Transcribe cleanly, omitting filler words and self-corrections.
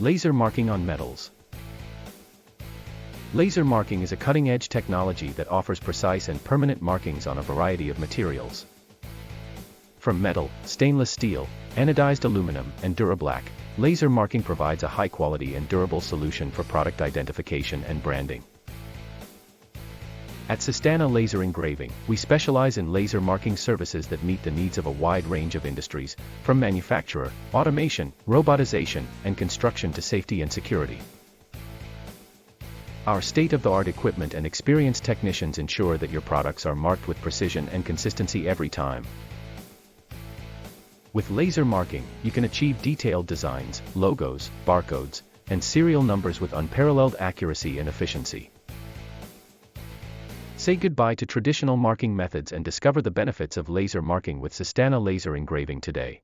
Laser marking on metals. Laser marking is a cutting-edge technology that offers precise and permanent markings on a variety of materials. From metal, stainless steel, anodized aluminum, and Durablack, laser marking provides a high-quality and durable solution for product identification and branding. At Systana Laser Engraving, we specialize in laser marking services that meet the needs of a wide range of industries, from manufacturer, automation, robotization, and construction to safety and security. Our state-of-the-art equipment and experienced technicians ensure that your products are marked with precision and consistency every time. With laser marking, you can achieve detailed designs, logos, barcodes, and serial numbers with unparalleled accuracy and efficiency. Say goodbye to traditional marking methods and discover the benefits of laser marking with Systana Laser Engraving today.